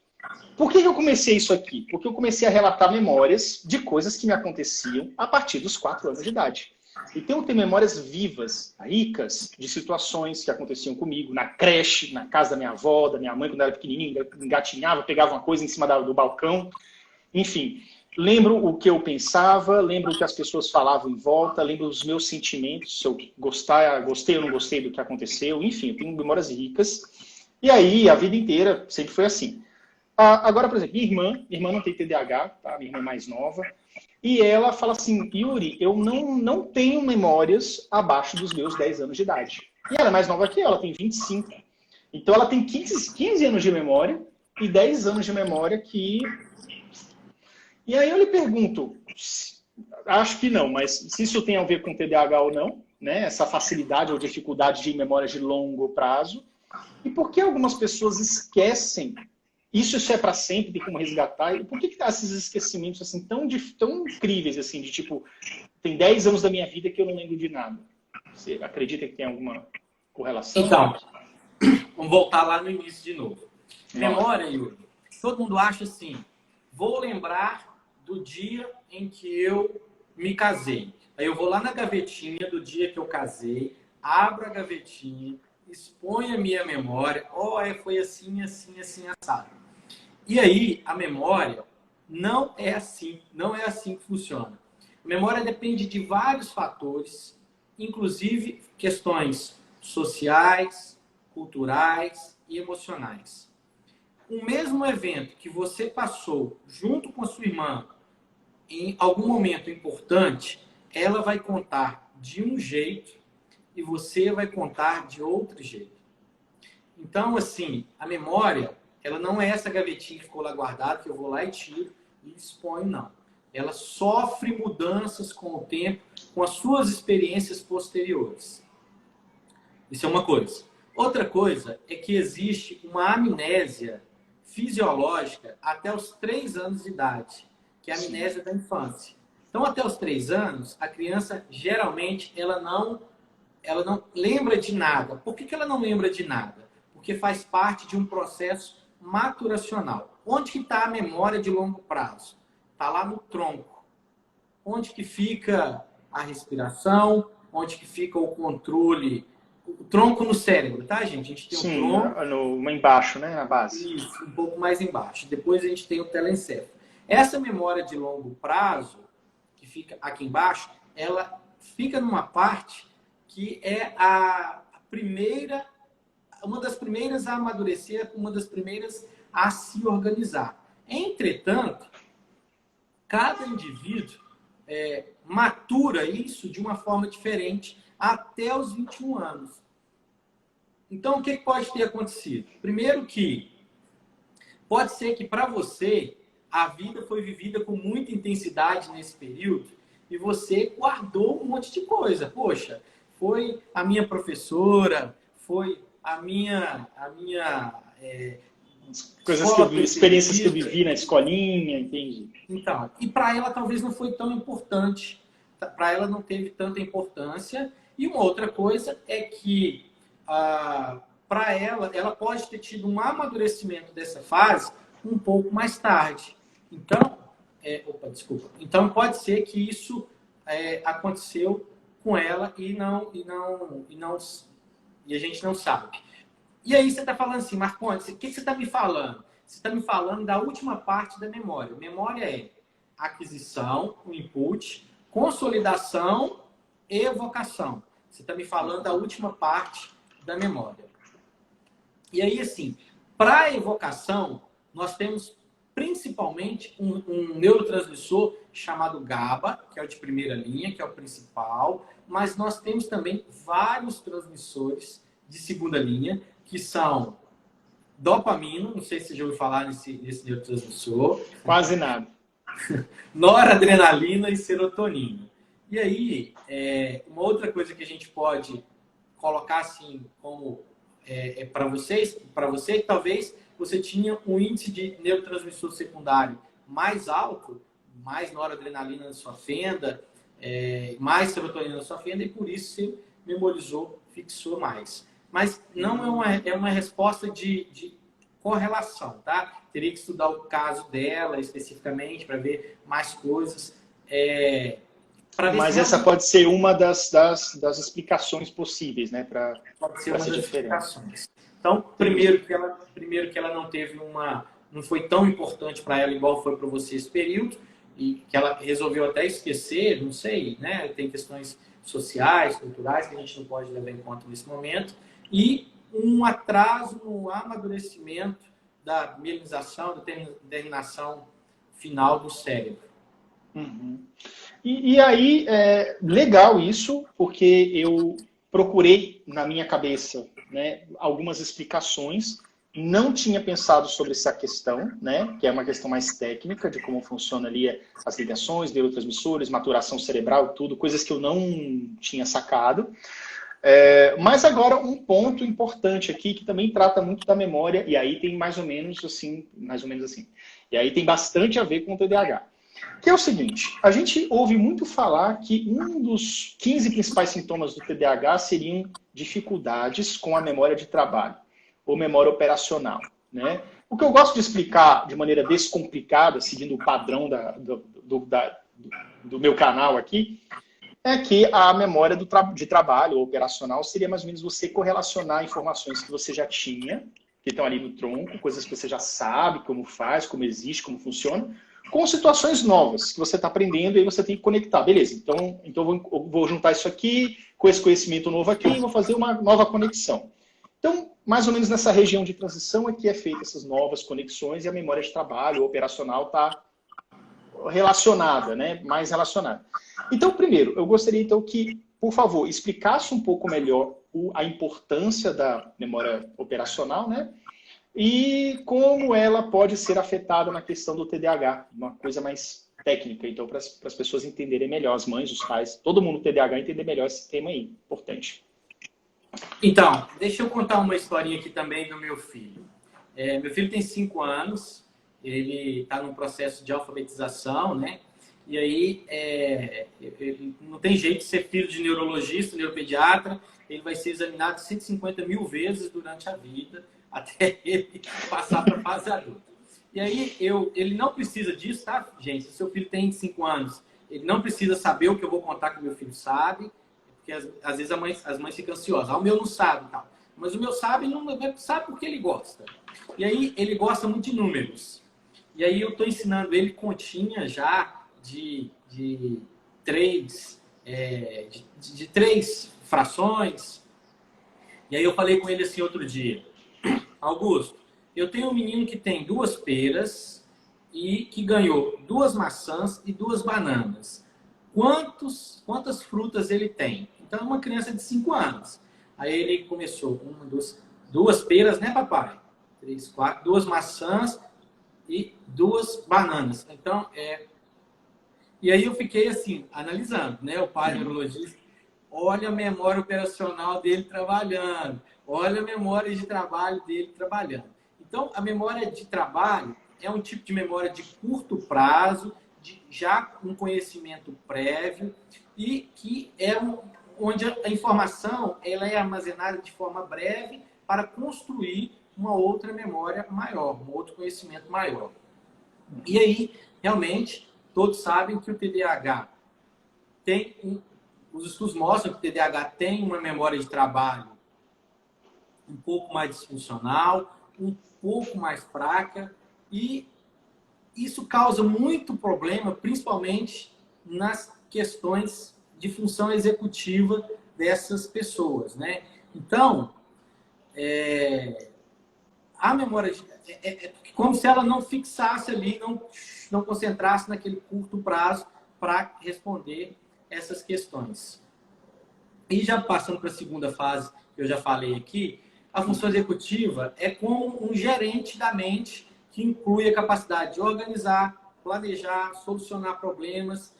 Por que eu comecei isso aqui? Porque eu comecei a relatar memórias de coisas que me aconteciam a partir dos 4 anos de idade. Então, eu tenho memórias vivas, ricas, de situações que aconteciam comigo, na creche, na casa da minha avó, da minha mãe, quando eu era pequenininho, engatinhava, pegava uma coisa em cima do balcão. Enfim, lembro o que eu pensava, lembro o que as pessoas falavam em volta, lembro os meus sentimentos, se eu gostei ou não gostei do que aconteceu. Enfim, eu tenho memórias ricas. E aí, a vida inteira sempre foi assim. Agora, por exemplo, minha irmã não tem TDAH, tá? Minha irmã é mais nova, e ela fala assim, Yuri, eu não tenho memórias abaixo dos meus 10 anos de idade. E ela é mais nova que eu, ela tem 25. Então ela tem 15 anos de memória e 10 anos de memória que... E aí eu lhe pergunto, acho que não, mas se isso tem a ver com TDAH ou não, né? Essa facilidade ou dificuldade de memórias de longo prazo, e por que algumas pessoas esquecem? Isso é para sempre, tem como resgatar. E por que tá esses esquecimentos assim tão incríveis, assim, de tipo, tem 10 anos da minha vida que eu não lembro de nada? Você acredita que tem alguma correlação? Então, vamos voltar lá no início de novo. Memória, Yuri. Todo mundo acha assim, vou lembrar do dia em que eu me casei. Aí eu vou lá na gavetinha do dia que eu casei, abro a gavetinha, exponho a minha memória. Foi assim, assim, assim, assado. E aí, a memória não é assim que funciona. A memória depende de vários fatores, inclusive questões sociais, culturais e emocionais. O mesmo evento que você passou junto com a sua irmã em algum momento importante, ela vai contar de um jeito e você vai contar de outro jeito. Então, assim, a memória, ela não é essa gavetinha que ficou lá guardada, que eu vou lá e tiro e exponho, não. Ela sofre mudanças com o tempo, com as suas experiências posteriores. Isso é uma coisa. Outra coisa é que existe uma amnésia fisiológica até os 3 anos de idade, que é a amnésia da infância. Então, até os 3 anos, a criança, geralmente, ela não lembra de nada. Por que ela não lembra de nada? Porque faz parte de um processo maturacional. Onde que está a memória de longo prazo? Está lá no tronco. Onde que fica a respiração? Onde que fica o controle? O tronco no cérebro, tá, gente? A gente tem o tronco... embaixo, né? Na base. Isso, um pouco mais embaixo. Depois a gente tem o telencéfalo. Essa memória de longo prazo, que fica aqui embaixo, ela fica numa parte que é uma das primeiras a amadurecer, uma das primeiras a se organizar. Entretanto, cada indivíduo matura isso de uma forma diferente até os 21 anos. Então, o que pode ter acontecido? Primeiro que pode ser que para você a vida foi vivida com muita intensidade nesse período e você guardou um monte de coisa. Poxa, foi a minha professora, foi a minha experiências que eu vivi na escolinha, entende? Então, e para ela talvez não foi tão importante. Para ela não teve tanta importância. E uma outra coisa é que para ela pode ter tido um amadurecimento dessa fase um pouco mais tarde. Então, Então pode ser que isso aconteceu com ela e a gente não sabe. E aí você está falando assim, Marcondes, o que você está me falando? Você está me falando da última parte da memória. Memória é aquisição, o input, consolidação e evocação. Você está me falando da última parte da memória. E aí, assim, para a evocação, nós temos principalmente um neurotransmissor chamado GABA, que é o de primeira linha, que é o principal, mas nós temos também vários transmissores de segunda linha, que são dopamina, não sei se você já ouviu falar nesse neurotransmissor. Quase nada. noradrenalina e serotonina. E aí, uma outra coisa que a gente pode colocar assim como para você, talvez você tinha um índice de neurotransmissor secundário mais alto, mais noradrenalina na sua fenda, mais serotonina na sua fenda, e por isso você memorizou, fixou mais. Mas não é uma resposta de correlação, tá? Teria que estudar o caso dela especificamente para ver mais coisas. Mas essa pode ser uma das explicações possíveis, né? Pode ser uma das explicações. Então, primeiro que ela não teve não foi tão importante para ela igual foi para você esse período, e que ela resolveu até esquecer, não sei, né? Tem questões sociais, culturais que a gente não pode levar em conta nesse momento, e um atraso no amadurecimento da mielinização, da terminação final do cérebro. Uhum. E aí, legal isso, porque eu procurei na minha cabeça, né, algumas explicações, não tinha pensado sobre essa questão, né, que é uma questão mais técnica de como funciona ali as ligações, neurotransmissores, maturação cerebral, tudo, coisas que eu não tinha sacado. Mas agora um ponto importante aqui que também trata muito da memória, e aí tem mais ou menos assim, e aí tem bastante a ver com o TDAH. Que é o seguinte, a gente ouve muito falar que um dos 15 principais sintomas do TDAH seriam dificuldades com a memória de trabalho, ou memória operacional, né? O que eu gosto de explicar de maneira descomplicada, seguindo o padrão do meu canal aqui, é que a memória de trabalho ou operacional seria mais ou menos você correlacionar informações que você já tinha, que estão ali no tronco, coisas que você já sabe como faz, como existe, como funciona, com situações novas que você está aprendendo e aí você tem que conectar. Beleza, então eu vou juntar isso aqui com esse conhecimento novo aqui e vou fazer uma nova conexão. Então, mais ou menos nessa região de transição é que é feita essas novas conexões e a memória de trabalho ou operacional está relacionada, né? Mais relacionada. Então, primeiro, eu gostaria então que, por favor, explicasse um pouco melhor a importância da memória operacional, né? E como ela pode ser afetada na questão do TDAH, uma coisa mais técnica, então, para as pessoas entenderem melhor, as mães, os pais, todo mundo TDAH entender melhor esse tema aí, importante. Então, deixa eu contar uma historinha aqui também do meu filho. Meu filho tem 5 anos, ele está num processo de alfabetização, né? E aí, não tem jeito de ser filho de neurologista, neuropediatra, ele vai ser examinado 150 mil vezes durante a vida, até ele passar para a fase adulta. E aí, ele não precisa disso, tá, gente? Se seu filho tem 5 anos, ele não precisa saber o que eu vou contar que o meu filho sabe, porque às vezes as mães ficam ansiosas. O meu não sabe, tal. Mas o meu sabe, não sabe porque ele gosta. E aí, ele gosta muito de números. E aí, eu estou ensinando ele continha já de 3 frações. E aí, eu falei com ele assim outro dia: Augusto, eu tenho um menino que tem 2 peras e que ganhou 2 maçãs e 2 bananas. Quantas frutas ele tem? Então, é uma criança de 5 anos. Aí ele começou, 2 peras, né, papai? 3, 4, 2 maçãs e 2 bananas. Então, E aí eu fiquei assim, analisando, né? O pai neurologista, olha a memória operacional dele trabalhando, olha a memória de trabalho dele trabalhando. Então, a memória de trabalho é um tipo de memória de curto prazo, já um conhecimento prévio, e que onde a informação ela é armazenada de forma breve para construir uma outra memória maior, um outro conhecimento maior. E aí, realmente, todos sabem que o TDAH os estudos mostram que o TDAH tem uma memória de trabalho um pouco mais disfuncional, um pouco mais fraca, e isso causa muito problema, principalmente nas questões de função executiva dessas pessoas, né? Então, a memória como se ela não fixasse ali, não concentrasse naquele curto prazo para responder essas questões. E já passando para a segunda fase, que eu já falei aqui, a função executiva é como um gerente da mente que inclui a capacidade de organizar, planejar, solucionar problemas.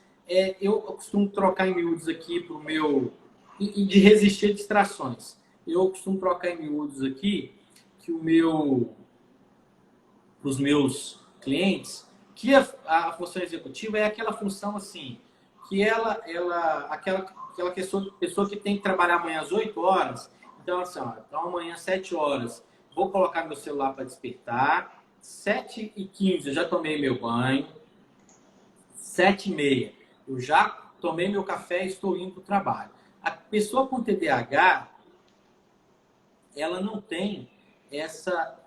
Eu costumo trocar em miúdos aqui para o meu... E de resistir a distrações. Eu costumo trocar em miúdos aqui que os meus clientes, que a função executiva é aquela função assim, que aquela pessoa que tem que trabalhar amanhã às 8 horas, então assim, então amanhã às 7 horas, vou colocar meu celular para despertar, 7h15 eu já tomei meu banho, 7h30 eu já tomei meu café e estou indo para o trabalho. A pessoa com TDAH, ela não tem essa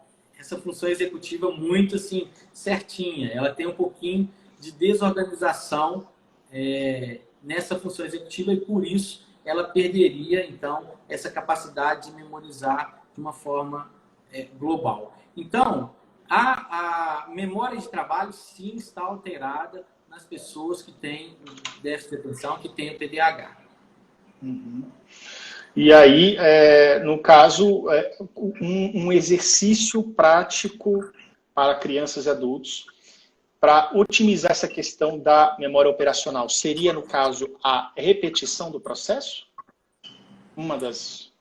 função executiva muito assim certinha. Ela tem um pouquinho de desorganização nessa função executiva e por isso ela perderia então essa capacidade de memorizar de uma forma global. Então, a memória de trabalho sim está alterada nas pessoas que têm déficit de atenção, que têm o TDAH. Uhum. E aí, no caso, um exercício prático para crianças e adultos para otimizar essa questão da memória operacional seria, no caso, a repetição do processo? Uma das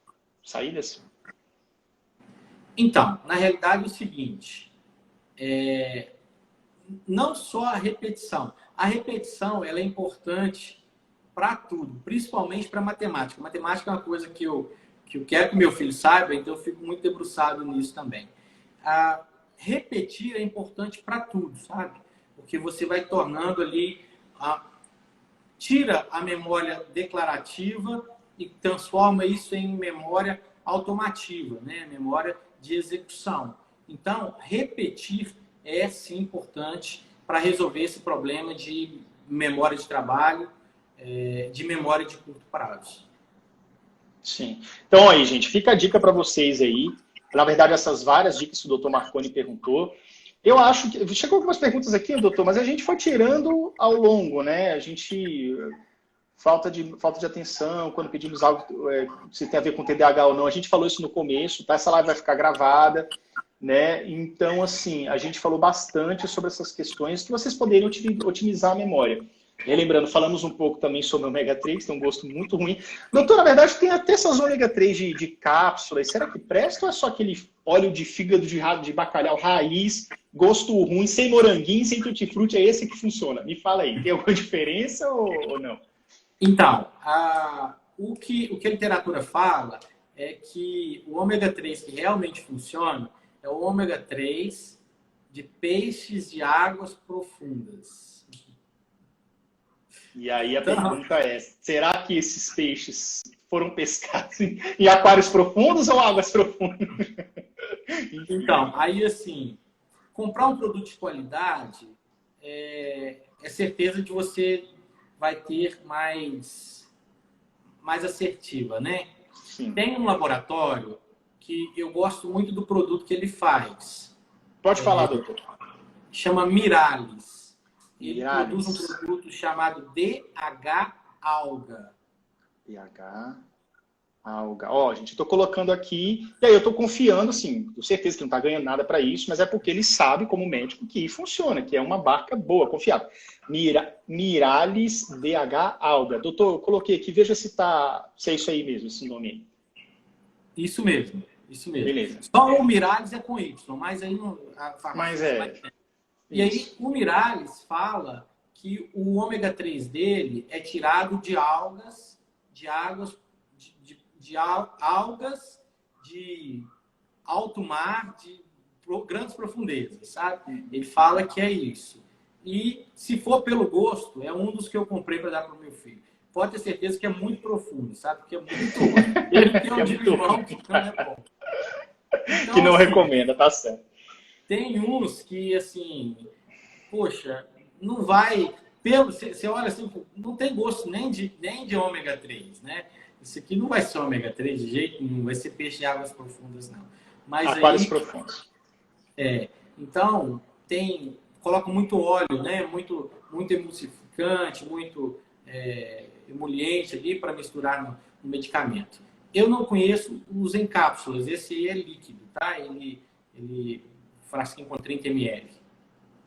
saídas? Então, na realidade é o seguinte, não só a repetição ela é importante para tudo, principalmente para matemática. Matemática é uma coisa que eu quero que meu filho saiba, então eu fico muito debruçado nisso também. Repetir é importante para tudo, sabe? Porque você vai tornando ali, tira a memória declarativa e transforma isso em memória automativa, né? Memória de execução. Então, repetir é sim importante para resolver esse problema de memória de trabalho, de memória de curto prazo. Sim. Então aí, gente, fica a dica para vocês aí. Na verdade, essas várias dicas que o Dr. Marconi perguntou. Eu acho que... Chegou algumas perguntas aqui, doutor, mas a gente foi tirando ao longo, né? A gente... Falta de atenção, quando pedimos algo se tem a ver com TDAH ou não. A gente falou isso no começo, tá? Essa live vai ficar gravada, né? Então, assim, a gente falou bastante sobre essas questões que vocês poderiam otimizar a memória. Relembrando, falamos um pouco também sobre o ômega 3, tem um gosto muito ruim. Doutor, na verdade, tem até essas ômega 3 de cápsulas. Será que presta ou é só aquele óleo de fígado de bacalhau raiz, gosto ruim, sem moranguinho, sem tutti-frutti? É esse que funciona? Me fala aí, tem alguma diferença ou não? Então, o que a literatura fala é que o ômega 3 que realmente funciona é o ômega 3 de peixes de águas profundas. E aí a pergunta é, será que esses peixes foram pescados em aquários profundos ou águas profundas? Então, aí assim, comprar um produto de qualidade é certeza de você vai ter mais assertiva, né? Sim. Tem um laboratório que eu gosto muito do produto que ele faz. Pode falar, doutor. Chama Miralis. Ele Miralis. produz um produto chamado DH Alga. DH Alga. Ó, gente, eu tô colocando aqui, e aí eu tô confiando, assim, com certeza que não tá ganhando nada para isso, mas é porque ele sabe, como médico, que funciona, que é uma marca boa, confiável. Miralis DH Alga. Doutor, eu coloquei aqui, veja se é isso aí mesmo, esse nome. Isso mesmo. Beleza. Só o Miralis é com Y, mas aí a Mas farmácia vai ter. E aí o Miralis fala que o ômega 3 dele é tirado de algas, de algas de alto mar, de grandes profundezas, sabe? Ele fala que é isso. E se for pelo gosto, é um dos que eu comprei para dar para o meu filho. Pode ter certeza que é muito profundo, sabe? Porque é muito bom. Ele tem um de limão que não é bom. Então, que não assim, recomenda, tá certo. Tem uns que, assim, poxa, não vai... Você olha assim, não tem gosto nem de ômega 3, né? Isso aqui não vai ser ômega 3 de jeito nenhum, vai ser peixe de águas profundas, não. Mas aquários aí, profundos. Então, coloca muito óleo, né? Muito emulsificante, muito emoliente ali para misturar no medicamento. Eu não conheço os em cápsulas, esse aí é líquido, tá? Ele frasquinho com 30 ml.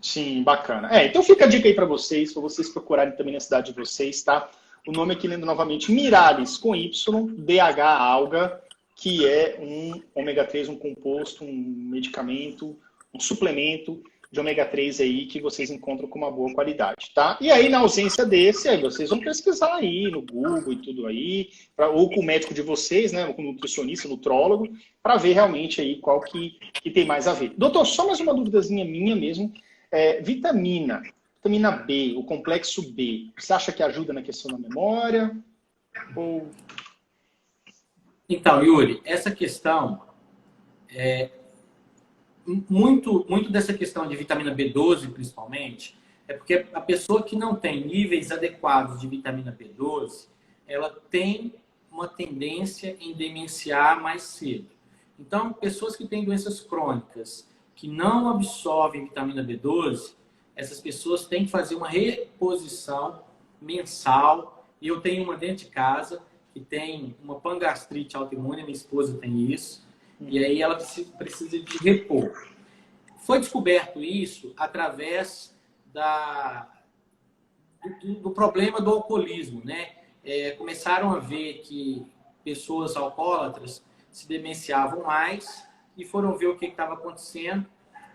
Sim, bacana. Então fica a dica aí para vocês procurarem também na cidade de vocês, tá? O nome aqui, lendo novamente, Miralis, com Y, DH Alga, que é um ômega 3, um composto, um medicamento, um suplemento de ômega 3 aí que vocês encontram com uma boa qualidade, tá? E aí, na ausência desse, aí vocês vão pesquisar aí no Google e tudo aí, ou com o médico de vocês, né, com o nutricionista, nutrólogo, para ver realmente aí qual que tem mais a ver. Doutor, só mais uma duvidazinha minha mesmo. Vitamina B, o complexo B, você acha que ajuda na questão da memória? Ou... Então, Yuri, essa questão, muito dessa questão de vitamina B12, principalmente, é porque a pessoa que não tem níveis adequados de vitamina B12, ela tem uma tendência em demenciar mais cedo. Então, pessoas que têm doenças crônicas, que não absorvem vitamina B12, essas pessoas têm que fazer uma reposição mensal. E eu tenho uma dentro de casa que tem uma pangastrite autoimune, minha esposa tem isso, e aí ela precisa de repor. Foi descoberto isso através do problema do alcoolismo, né? Começaram a ver que pessoas alcoólatras se demenciavam mais e foram ver o que estava acontecendo.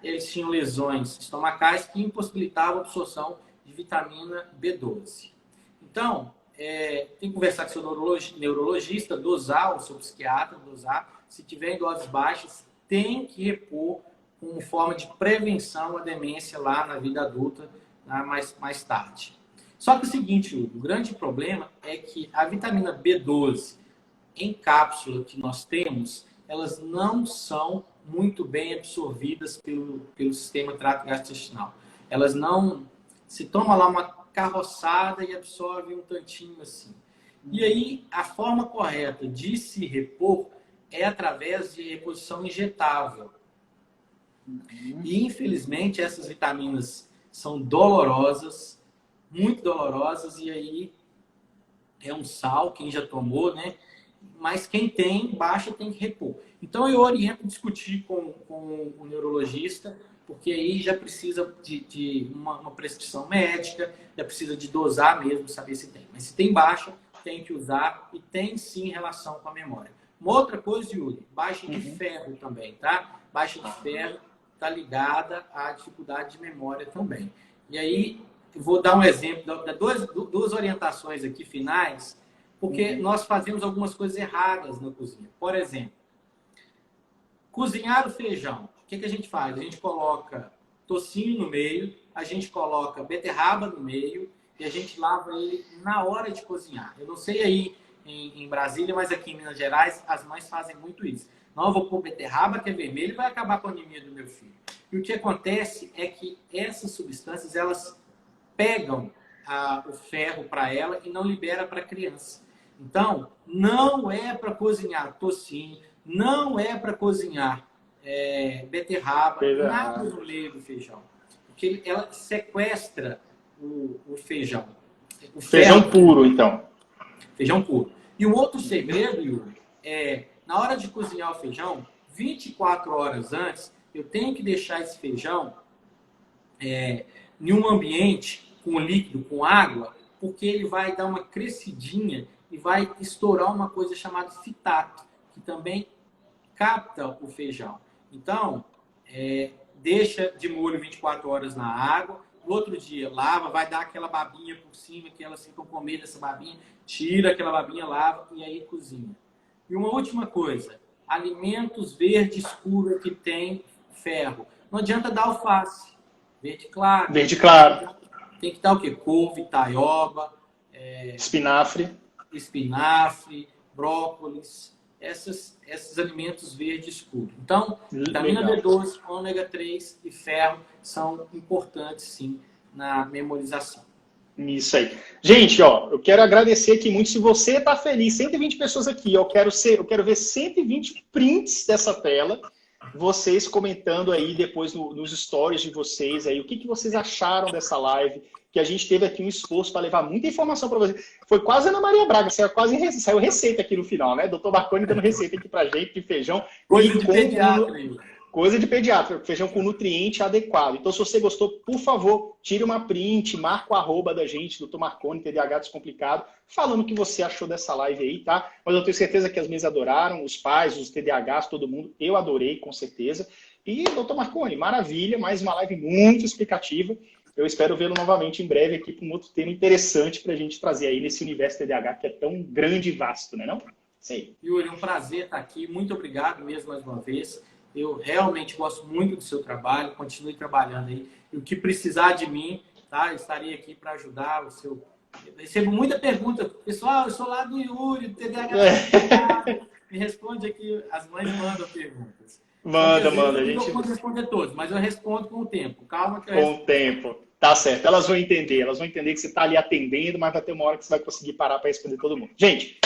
Eles tinham lesões estomacais que impossibilitavam a absorção de vitamina B12. Então, tem que conversar com o seu neurologista, dosar, o seu psiquiatra, dosar. Se tiver em doses baixas, tem que repor como forma de prevenção à demência lá na vida adulta, mais tarde. Só que o seguinte, o grande problema é que a vitamina B12 em cápsula que nós temos, elas não são muito bem absorvidas pelo sistema trato gastrointestinal. Elas não... Se toma lá uma carroçada e absorve um tantinho assim. E aí, a forma correta de se repor é através de reposição injetável. E, infelizmente, essas vitaminas são dolorosas, muito dolorosas, e aí é um sal, quem já tomou, né? Mas quem tem, baixa, tem que repor. Então, eu oriento discutir com o neurologista, porque aí já precisa de uma prescrição médica, já precisa de dosar mesmo, saber se tem. Mas se tem baixa, tem que usar e tem sim relação com a memória. Uma outra coisa, Yuri, baixa de ferro também, tá? Baixa de ferro está ligada à dificuldade de memória também. E aí, eu vou dar um exemplo, duas orientações aqui finais, porque nós fazemos algumas coisas erradas na cozinha. Por exemplo, cozinhar o feijão. O que a gente faz? A gente coloca tocinho no meio, a gente coloca beterraba no meio e a gente lava ele na hora de cozinhar. Eu não sei aí em Brasília, mas aqui em Minas Gerais as mães fazem muito isso. Não, eu vou pôr beterraba, que é vermelho, e vai acabar com a anemia do meu filho. E o que acontece é que essas substâncias, elas pegam o ferro para ela e não libera para a criança. Então, não é para cozinhar tocinho, não é para cozinhar beterraba, nada no meio do feijão. Porque ela sequestra o feijão. O feijão puro, então. Feijão puro. E um outro segredo, Yuri, na hora de cozinhar o feijão, 24 horas antes, eu tenho que deixar esse feijão em um ambiente com líquido, com água, porque ele vai dar uma crescidinha e vai estourar uma coisa chamada fitato, que também capta o feijão. Então, deixa de molho 24 horas na água, no outro dia lava, vai dar aquela babinha por cima, que elas ficam com medo dessa babinha, tira aquela babinha, lava e aí cozinha. E uma última coisa, alimentos verde escuro que tem ferro. Não adianta dar alface, verde claro. Verde claro. Tem que dar o quê? Couve, taioba, espinafre, brócolis, esses alimentos verde escuro. Então, vitamina B12, ômega 3 e ferro são importantes, sim, na memorização. Isso aí. Gente, eu quero agradecer aqui muito. Se você está feliz, 120 pessoas aqui, eu quero ver 120 prints dessa tela, vocês comentando aí depois nos stories de vocês aí, o que vocês acharam dessa live, que a gente teve aqui um esforço para levar muita informação para vocês. Foi quase Ana Maria Braga, saiu receita aqui no final, né? Doutor Marconi dando receita aqui pra gente de feijão. Coisa de pediatra. Coisa de pediatra, feijão com nutriente adequado. Então, se você gostou, por favor, tire uma print, marca o arroba da gente, Dr. Marconi, TDAH Descomplicado, falando o que você achou dessa live aí, tá? Mas eu tenho certeza que as mães adoraram, os pais, os TDAHs, todo mundo. Eu adorei, com certeza. E, Dr. Marconi, maravilha, mais uma live muito explicativa. Eu espero vê-lo novamente em breve aqui com um outro tema interessante para a gente trazer aí nesse universo TDAH que é tão grande e vasto, né não? Isso aí. Yuri, um prazer estar aqui. Muito obrigado mesmo mais uma vez. Eu realmente gosto muito do seu trabalho. Continue trabalhando aí. E o que precisar de mim, tá? Eu estarei aqui para ajudar o seu... Eu recebo muita pergunta. Pessoal, eu sou lá do Yuri, do TDAH. Me responde aqui. As mães mandam perguntas. Manda. A gente... Eu não vou responder todos, mas eu respondo com o tempo. Calma que eu respondo. Com o tempo. Tá certo. Elas vão entender que você está ali atendendo, mas vai ter uma hora que você vai conseguir parar para responder todo mundo. Gente,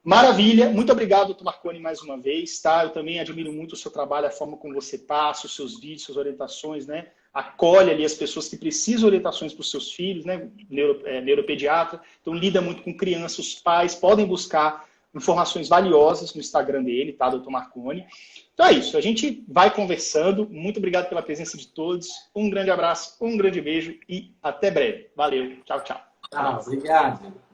maravilha. Muito obrigado, Dr. Marconi, mais uma vez. Tá? Eu também admiro muito o seu trabalho, a forma como você passa, os seus vídeos, suas orientações, né? Acolhe ali as pessoas que precisam de orientações para os seus filhos, né? Neuropediatra. Então, lida muito com crianças. Os pais podem buscar informações valiosas no Instagram dele, tá, Dr. Marconi? Então é isso, a gente vai conversando. Muito obrigado pela presença de todos. Um grande abraço, um grande beijo e até breve. Valeu, tchau, tchau. Obrigado.